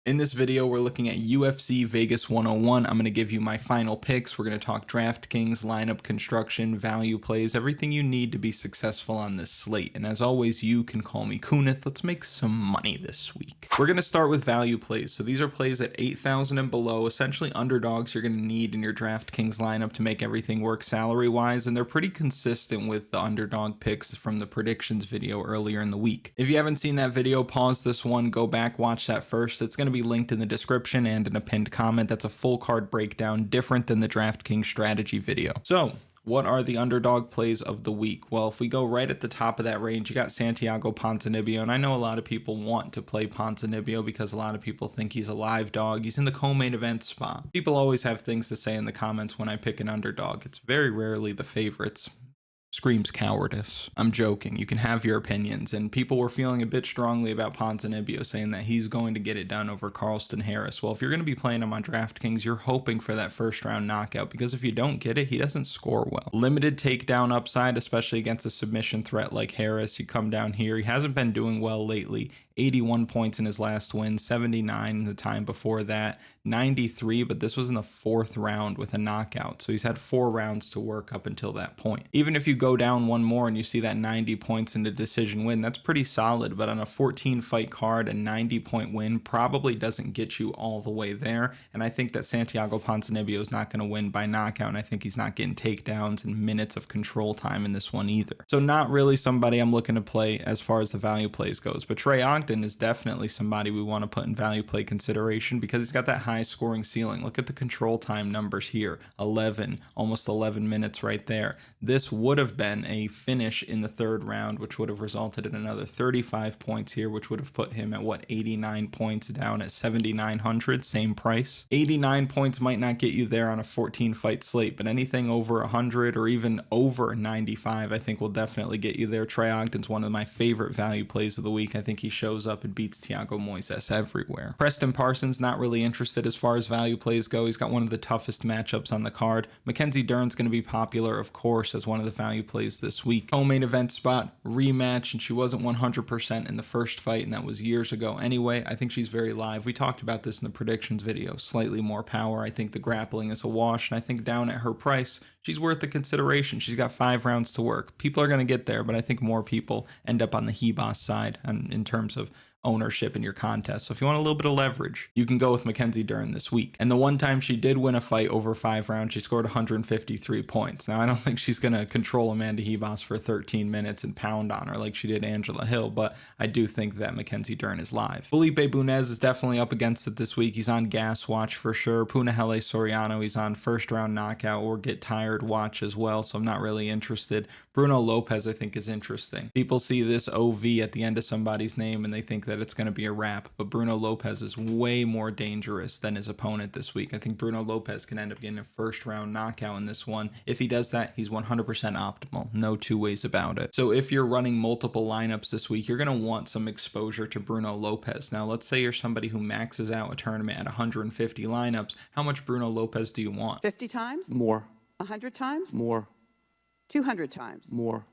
In this video, we're looking at UFC Vegas 101. I'm going to give you my final picks. We're going to talk DraftKings, lineup construction, value plays, everything you need to be successful on this slate. And as always, you can call me Kunith. Let's make some money this week. We're going to start with value plays. So these are plays at 8,000 and below, essentially underdogs you're going to need in your DraftKings lineup to make everything work salary-wise. And they're pretty consistent with the underdog picks from the predictions video earlier in the week. If you haven't seen that video, pause this one, go back, watch that first. It's going to be linked in the description and in a pinned comment. That's a full card breakdown, different than the DraftKings strategy video. So what are the underdog plays of the week? Well, if we go right at the top of that range, you got Santiago Ponzinibbio, and I know a lot of people want to play Ponzinibbio because a lot of people think he's a live dog. He's in the co-main event spot. People always have things to say in the comments when I pick an underdog. It's very rarely the favorites. Screams cowardice. I'm joking. You can have your opinions, and people were feeling a bit strongly about Ponzinibbio, saying that he's going to get it done over Carlston Harris. Well, if you're going to be playing him on DraftKings, you're hoping for that first round knockout, because if you don't get it, he doesn't score well. Limited takedown upside, especially against a submission threat like Harris. You come down here, he hasn't been doing well lately. 81 points in his last win, 79 the time before that, 93, but this was in the fourth round with a knockout. So he's had 4 rounds to work up until that point. Even if you go down one more and you see that 90 points in a decision win, that's pretty solid, but on a 14 fight card, a 90-point win probably doesn't get you all the way there. And I think that Santiago Ponzinibbio is not going to win by knockout, and I think he's not getting takedowns and minutes of control time in this one either. So not really somebody I'm looking to play as far as the value plays goes, but Trey Ogden is definitely somebody we want to put in value play consideration because he's got that high scoring ceiling. Look at the control time numbers here. 11, almost 11 minutes right there. This would have been a finish in the third round, which would have resulted in another 35 points here, which would have put him at what, 89 points down at 7,900, same price. 89 points might not get you there on a 14 fight slate, but anything over 100 or even over 95, I think will definitely get you there. Trey Ogden's one of my favorite value plays of the week. I think he shows up and beats Thiago Moises everywhere. Preston Parsons, not really interested as far as value plays go. He's got one of the toughest matchups on the card. Mackenzie Dern's going to be popular, of course, as one of the value plays this week. Co-main event spot, rematch, and she wasn't 100% in the first fight, and that was years ago anyway. I think she's very live. We talked about this in the predictions video. Slightly more power. I think the grappling is a wash, and I think down at her price, she's worth the consideration. She's got 5 rounds to work. People are going to get there, but I think more people end up on the Ribas side in terms of ownership in your contest. So if you want a little bit of leverage, you can go with Mackenzie Dern this week. And the one time she did win a fight over 5 rounds, she scored 153 points. Now, I don't think she's going to control Amanda Ribas for 13 minutes and pound on her like she did Angela Hill, but I do think that Mackenzie Dern is live. Felipe Bunes is definitely up against it this week. He's on gas watch for sure. Punahele Soriano, he's on first round knockout or get tired watch as well, so I'm not really interested. Bruno Lopez, I think, is interesting. People see this OV at the end of somebody's name and they think that it's going to be a wrap, but Bruno Lopez is way more dangerous than his opponent this week. I think Bruno Lopez can end up getting a first round knockout in this one. If he does that, he's 100% optimal. No two ways about it. So if you're running multiple lineups this week, you're going to want some exposure to Bruno Lopez. Now, let's say you're somebody who maxes out a tournament at 150 lineups. How much Bruno Lopez do you want? 50 times? More. 100 times? More. 200 times? More.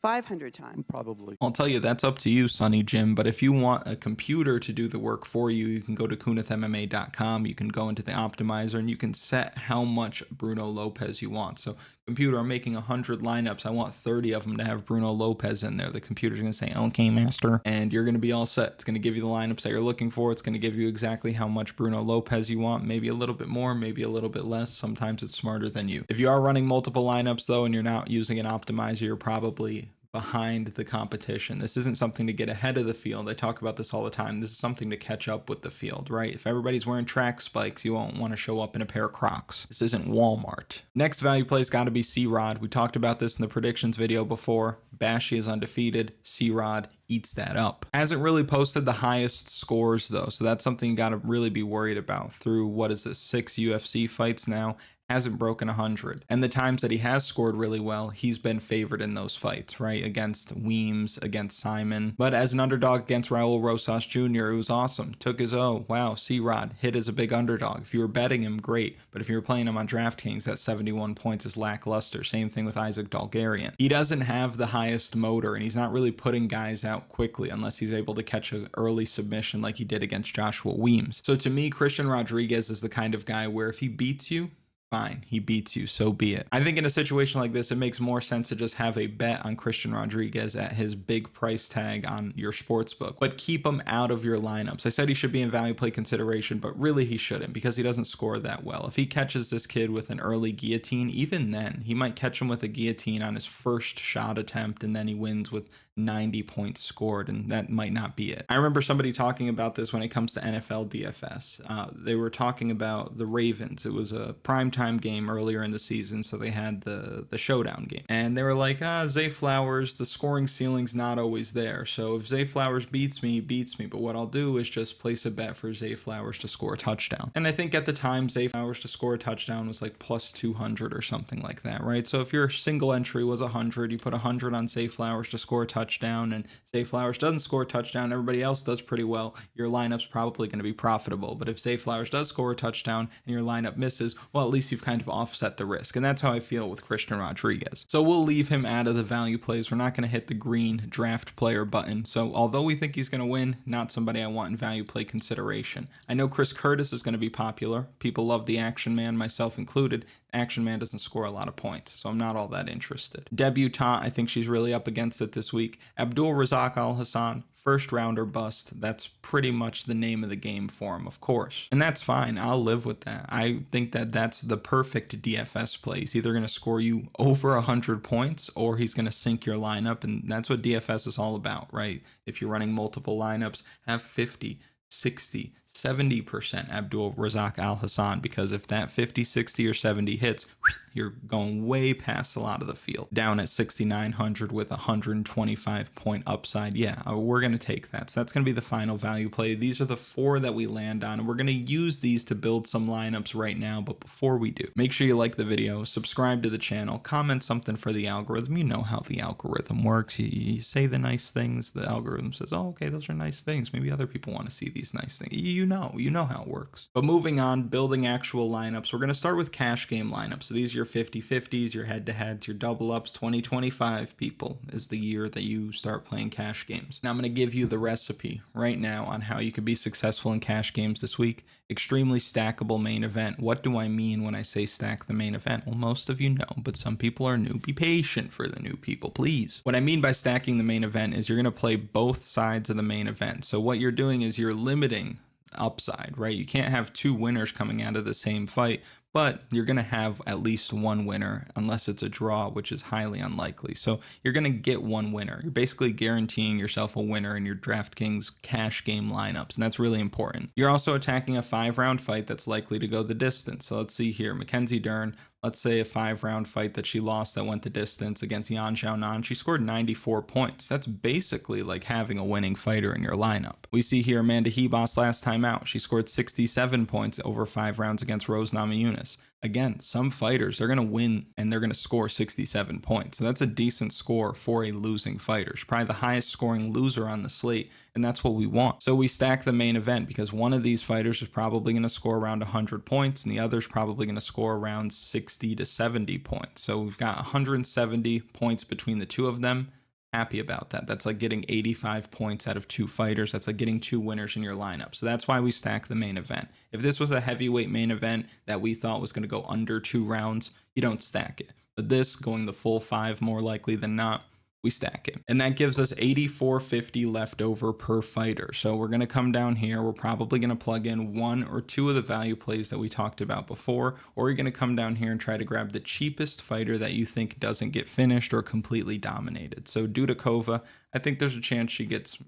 500 times? Probably. I'll tell you, that's up to you, Sonny Jim, but if you want a computer to do the work for you, you can go to kunithmma.com, you can go into the optimizer, and you can set how much Bruno Lopez you want. So, computer, I'm making 100 lineups, I want 30 of them to have Bruno Lopez in there. The computer's going to say, okay, master, and you're going to be all set. It's going to give you the lineups that you're looking for. It's going to give you exactly how much Bruno Lopez you want, maybe a little bit more, maybe a little bit less. Sometimes it's smarter than you. If you are running multiple lineups, though, and you're not using an optimizer, you're probably behind the competition. This isn't something to get ahead of the field. I talk about this all the time. This is something to catch up with the field, right? If everybody's wearing track spikes, you won't want to show up in a pair of Crocs. This isn't Walmart. Next value play's got to be C-Rod. We talked about this in the predictions video before. Bashi is undefeated. C-Rod eats that up. Hasn't really posted the highest scores though, so that's something you got to really be worried about through, what is this, 6 UFC fights now. hasn't broken 100. And the times that he has scored really well, he's been favored in those fights, right? Against Weems, against Simon. But as an underdog against Raul Rosas Jr., it was awesome. Took his wow, C-Rod, hit as a big underdog. If you were betting him, great. But if you were playing him on DraftKings, that 71 points is lackluster. Same thing with Isaac Dalgarian. He doesn't have the highest motor, and he's not really putting guys out quickly unless he's able to catch an early submission like he did against Joshua Weems. So to me, Christian Rodriguez is the kind of guy where if he beats you, fine, he beats you, so be it. I think in a situation like this, it makes more sense to just have a bet on Christian Rodriguez at his big price tag on your sportsbook, but keep him out of your lineups. I said he should be in value play consideration, but really he shouldn't because he doesn't score that well. If he catches this kid with an early guillotine, even then, he might catch him with a guillotine on his first shot attempt, and then he wins with 90 points scored, and that might not be it. I remember somebody talking about this when it comes to NFL DFS. They were talking about the Ravens. It was a primetime game earlier in the season, so they had the showdown game. And they were like, Zay Flowers, the scoring ceiling's not always there. So if Zay Flowers beats me, he beats me. But what I'll do is just place a bet for Zay Flowers to score a touchdown. And I think at the time, Zay Flowers to score a touchdown was like plus 200 or something like that, right? So if your single entry was 100, you put 100 on Zay Flowers to score a touchdown, and Zay Flowers doesn't score a touchdown, everybody else does pretty well, your lineup's probably going to be profitable. But if Zay Flowers does score a touchdown and your lineup misses, well, at least you've kind of offset the risk. And that's how I feel with Christian Rodriguez. So we'll leave him out of the value plays. We're not going to hit the green draft player button. So although we think he's going to win, not somebody I want in value play consideration. I know Chris Curtis is going to be popular. People love the Action Man, myself included. Action Man doesn't score a lot of points, so I'm not all that interested. Debutante, I think she's really up against it this week. Abdul Razak Alhassan, first round or bust. That's pretty much the name of the game for him, of course. And that's fine. I'll live with that. I think that that's the perfect DFS play. He's either going to score you over 100 points or he's going to sink your lineup. And that's what DFS is all about, right? If you're running multiple lineups, have 50, 60, 70% Abdul Razak Alhassan, because if that 50, 60, or 70 hits, you're going way past a lot of the field. Down at 6,900 with 125 point upside. Yeah, we're going to take that. So that's going to be the final value play. These are the 4 that we land on, and we're going to use these to build some lineups right now. But before we do, make sure you like the video, subscribe to the channel, comment something for the algorithm. You know how the algorithm works. You say the nice things, the algorithm says, oh, okay, those are nice things. Maybe other people want to see these nice things. You know how it works. But moving on, building actual lineups, we're going to start with cash game lineups. So these are your 50-50s, your head-to-heads, your double-ups. 2025, people, is the year that you start playing cash games. Now I'm going to give you the recipe right now on how you could be successful in cash games this week. Extremely stackable main event. What do I mean when I say stack the main event? Well, most of you know, but some people are new. Be patient for the new people, please. What I mean by stacking the main event is you're going to play both sides of the main event. So what you're doing is you're limiting upside, right? You can't have 2 winners coming out of the same fight, but you're going to have at least one winner unless it's a draw, which is highly unlikely. So you're going to get one winner. You're basically guaranteeing yourself a winner in your DraftKings cash game lineups, and that's really important. You're also attacking a 5-round fight that's likely to go the distance. So let's see here, Mackenzie Dern, let's say a 5-round fight that she lost that went the distance against Yan Xiaonan. She scored 94 points. That's basically like having a winning fighter in your lineup. We see here Amanda Ribas last time out. She scored 67 points over 5 rounds against Rose Namajunas. Again, some fighters, they're going to win and they're going to score 67 points. So that's a decent score for a losing fighter. She's probably the highest scoring loser on the slate, and that's what we want. So we stack the main event because one of these fighters is probably going to score around 100 points and the other's probably going to score around 60 to 70 points. So we've got 170 points between the two of them. Happy about that. That's like getting 85 points out of 2 fighters. That's like getting 2 winners in your lineup. So that's why we stack the main event. If this was a heavyweight main event that we thought was going to go under 2 rounds, you don't stack it. But this, going the full 5 more likely than not, we stack it. And that gives us 84.50 left over per fighter. So we're going to come down here. We're probably going to plug in 1 or 2 of the value plays that we talked about before, or you're going to come down here and try to grab the cheapest fighter that you think doesn't get finished or completely dominated. So Dudakova, I think there's a chance she gets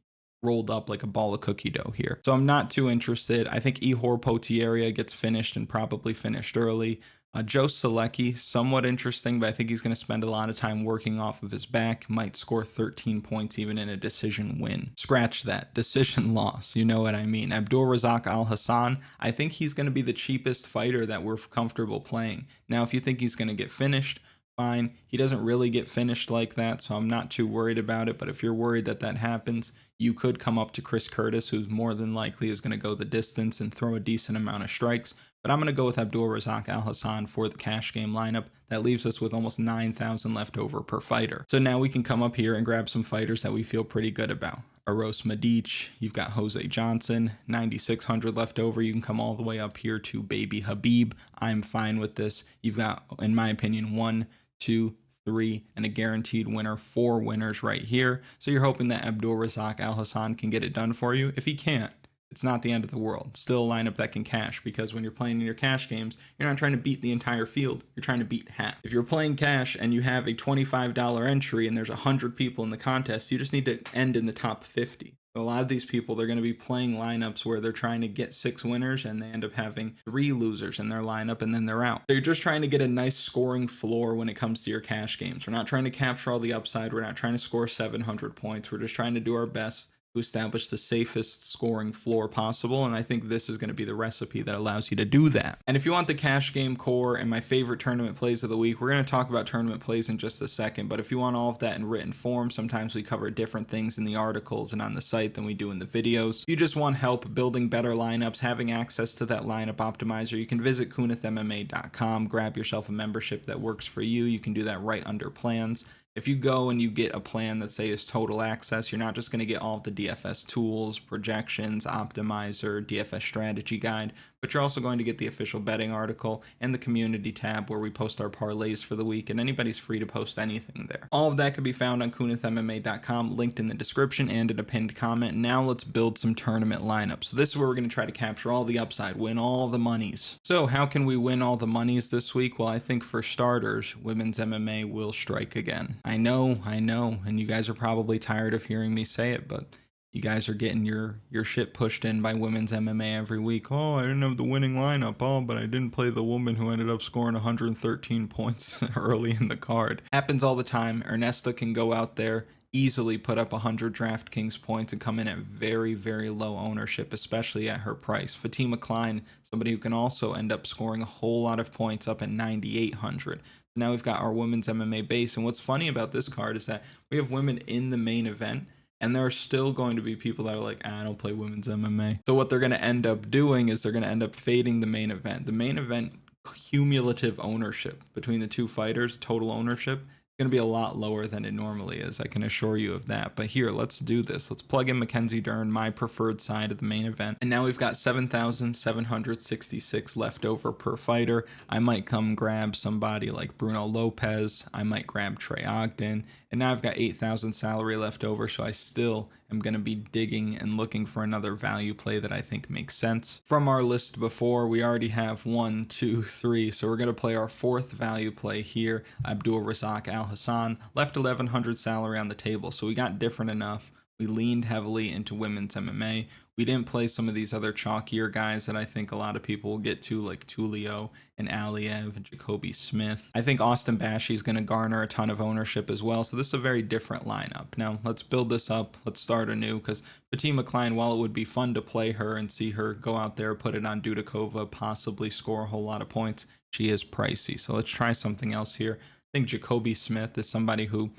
rolled up like a ball of cookie dough here. So I'm not too interested. I think Ihor Potieria gets finished and probably finished early. Joe Selecki, somewhat interesting, but I think he's going to spend a lot of time working off of his back. Might score 13 points even in a decision win. Scratch that. Decision loss. You know what I mean. Abdul Razak Alhassan, I think he's going to be the cheapest fighter that we're comfortable playing. Now, if you think he's going to get finished, fine. He doesn't really get finished like that, so I'm not too worried about it. But if you're worried that that happens, you could come up to Chris Curtis, who's more than likely is going to go the distance and throw a decent amount of strikes. But I'm going to go with Abdul Razak Alhassan for the cash game lineup. That leaves us with almost 9,000 left over per fighter. So now we can come up here and grab some fighters that we feel pretty good about. Uros Medic, you've got Jose Johnson, 9,600 left over. You can come all the way up here to Baby Habib. I'm fine with this. You've got, in my opinion, 1, 2, 3, and a guaranteed winner, 4 winners right here. So you're hoping that Abdul Razak Alhassan can get it done for you. If he can't, it's not the end of the world. Still a lineup that can cash, because when you're playing in your cash games, you're not trying to beat the entire field. You're trying to beat half. If you're playing cash and you have a $25 entry and there's 100 people in the contest, you just need to end in the top 50. A lot of these people, they're going to be playing lineups where they're trying to get 6 winners and they end up having 3 losers in their lineup and then they're out. So you're just trying to get a nice scoring floor when it comes to your cash games. We're not trying to capture all the upside. We're not trying to score 700 points. We're just trying to do our best to establish the safest scoring floor possible, and I think this is going to be the recipe that allows you to do that. And if you want the cash game core and my favorite tournament plays of the week, we're going to talk about tournament plays in just a second, but if you want all of that in written form, sometimes we cover different things in the articles and on the site than we do in the videos. If you just want help building better lineups, having access to that lineup optimizer, you can visit kunithmma.com, grab yourself a membership that works for you. You can do that right under plans. If you go and you get a plan that say is total access, you're not just going to get all of the DFS tools, projections, optimizer, DFS strategy guide, but you're also going to get the official betting article and the community tab where we post our parlays for the week, and anybody's free to post anything there. All of that can be found on kunithmma.com, linked in the description and in a pinned comment. Now let's build some tournament lineups. So this is where we're going to try to capture all the upside, win all the monies. So how can we win all the monies this week? Well, I think for starters, women's MMA will strike again. I know, and you guys are probably tired of hearing me say it, but you guys are getting your shit pushed in by women's MMA every week. Oh, I didn't have the winning lineup. Oh, but I didn't play the woman who ended up scoring 113 points early in the card. Happens all the time. Ernest can go out there, easily put up 100 DraftKings points and come in at very, very low ownership, especially at her price. Fatima Klein, somebody who can also end up scoring a whole lot of points, up at 9,800. Now we've got our women's MMA base, and what's funny about this card is that we have women in the main event, and there are still going to be people that are like, I don't play women's MMA. So what they're going to end up doing is they're going to end up fading the main event. The main event cumulative ownership between the two fighters, total ownership, going to be a lot lower than it normally is. I can assure you of that. But here, let's do this. Let's plug in Mackenzie Dern, my preferred side of the main event. And now we've got 7,766 left over per fighter. I might come grab somebody like Bruno Lopez. I might grab Trey Ogden. And now I've got 8,000 salary left over. So I still am going to be digging and looking for another value play that I think makes sense. From our list before, we already have 1, 2, 3. So we're going to play our 4th value play here. Abdul Razak Alhassan, left 1,100 salary on the table. So we got different enough. We leaned heavily into women's MMA. We didn't play some of these other chalkier guys that I think a lot of people will get to, like Tulio and Aliev and Jacobe Smith. I think Austin Bashi is going to garner a ton of ownership as well. So this is a very different lineup. Now let's build this up. Let's start anew, because Fatima Klein, while it would be fun to play her and see her go out there, put it on Dudakova, possibly score a whole lot of points, she is pricey. So let's try something else here. I think Jacobe Smith is somebody who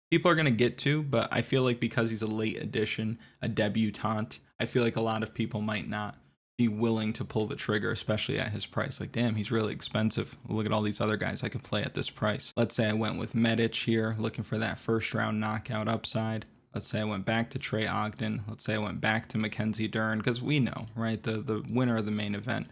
people are going to get to, but I feel like because he's a late addition, a debutante, I feel like a lot of people might not be willing to pull the trigger, especially at his price. Like, damn, he's really expensive. Look at all these other guys I could play at this price. Let's say I went with Medic here, looking for that first round knockout upside. Let's say I went back to Trey Ogden. Let's say I went back to Mackenzie Dern, because we know, right, the winner of the main event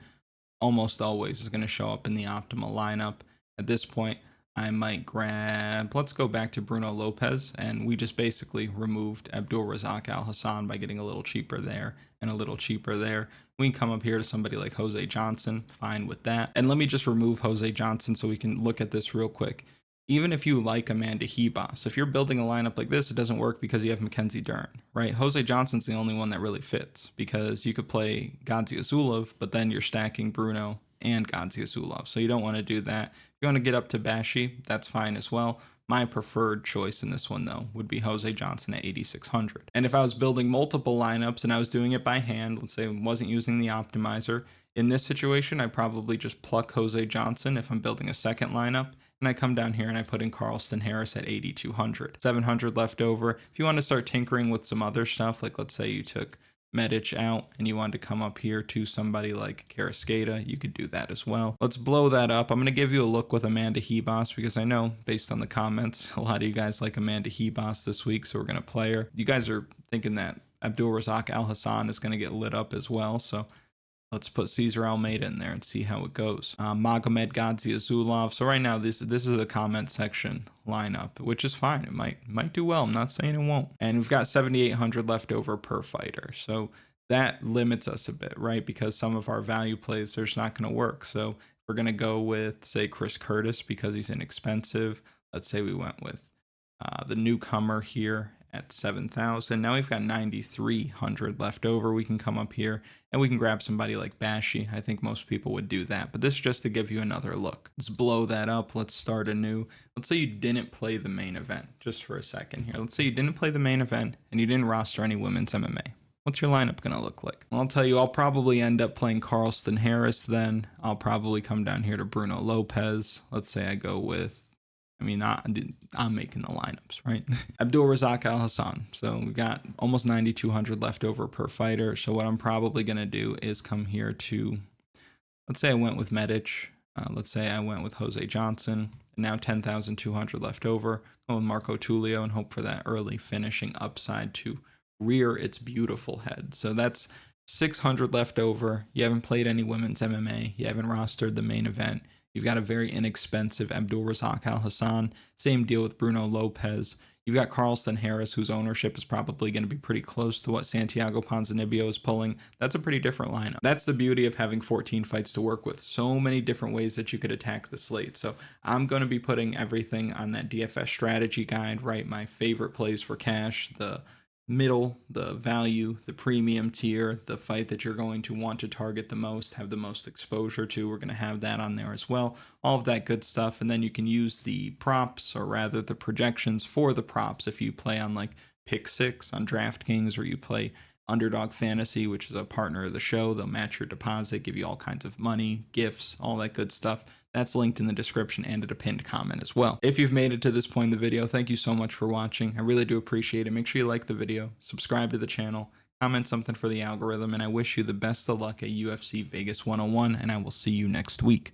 almost always is going to show up in the optimal lineup. At this point, I might grab, let's go back to Bruno Lopez, and we just basically removed Abdul Razak Alhassan by getting a little cheaper there and a little cheaper there. We can come up here to somebody like Jose Johnson, fine with that. And let me just remove Jose Johnson so we can look at this real quick. Even if you like Amanda Ribas, if you're building a lineup like this, it doesn't work because you have Mackenzie Dern, right? Jose Johnson's the only one that really fits, because you could play Gadzhi Azulov, but then you're stacking Bruno and Gaziazulov. So you don't want to do that. If you want to get up to Bashi, that's fine as well. My preferred choice in this one, though, would be Jose Johnson at 8,600. And if I was building multiple lineups and I was doing it by hand, let's say I wasn't using the optimizer, in this situation, I probably just pluck Jose Johnson if I'm building a second lineup, and I come down here and I put in Carlston Harris at 8,200. 700 left over. If you want to start tinkering with some other stuff, like let's say you took Medic out and you wanted to come up here to somebody like Carrasqueta, you could do that as well. Let's blow that up. I'm going to give you a look with Amanda Ribas because I know based on the comments, a lot of you guys like Amanda Ribas this week, so we're going to play her. You guys are thinking that Abdul Razak Alhassan is going to get lit up as well, so let's put Cesar Almeida in there and see how it goes. Magomed Gaziazulov. So right now, this is the comment section lineup, which is fine. It might do well. I'm not saying it won't. And we've got 7,800 left over per fighter. So that limits us a bit, right? Because some of our value plays, there's not going to work. So we're going to go with, say, Chris Curtis because he's inexpensive. Let's say we went with the newcomer here at 7,000. Now we've got 9,300 left over. We can come up here and we can grab somebody like Bashi. I think most people would do that, but this is just to give you another look. Let's blow that up. Let's start anew. Let's say you didn't play the main event just for a second here. Let's say you didn't play the main event and you didn't roster any women's MMA. What's your lineup going to look like? Well, I'll tell you, I'll probably end up playing Carlston Harris then. I'll probably come down here to Bruno Lopez. Let's say I go with, I'm making the lineups, right? Abdul Razak Alhassan. So we've got almost 9,200 left over per fighter. So what I'm probably going to do is come here to, let's say I went with Medic. Let's say I went with Jose Johnson. And now 10,200 left over. Go with Marco Tulio and hope for that early finishing upside to rear its beautiful head. So that's 600 left over. You haven't played any women's MMA. You haven't rostered the main event. You've got a very inexpensive Abdul Razak Alhassan. Same deal with Bruno Lopez. You've got Carlston Harris, whose ownership is probably going to be pretty close to what Santiago Ponzinibbio is pulling. That's a pretty different lineup. That's the beauty of having 14 fights to work with. So many different ways that you could attack the slate. So I'm going to be putting everything on that DFS strategy guide, right? My favorite plays for cash, the middle, the value, the premium tier, the fight that you're going to want to target the most, have the most exposure to. We're going to have that on there as well. All of that good stuff. And then you can use the props, or rather the projections for the props if you play on like Pick 6 on DraftKings, or you play Underdog Fantasy, which is a partner of the show. They'll match your deposit, give you all kinds of money, gifts, all that good stuff. That's linked in the description and at a pinned comment as well. If you've made it to this point in the video, thank you so much for watching. I really do appreciate it. Make sure you like the video, subscribe to the channel, comment something for the algorithm, and I wish you the best of luck at UFC Vegas 101, and I will see you next week.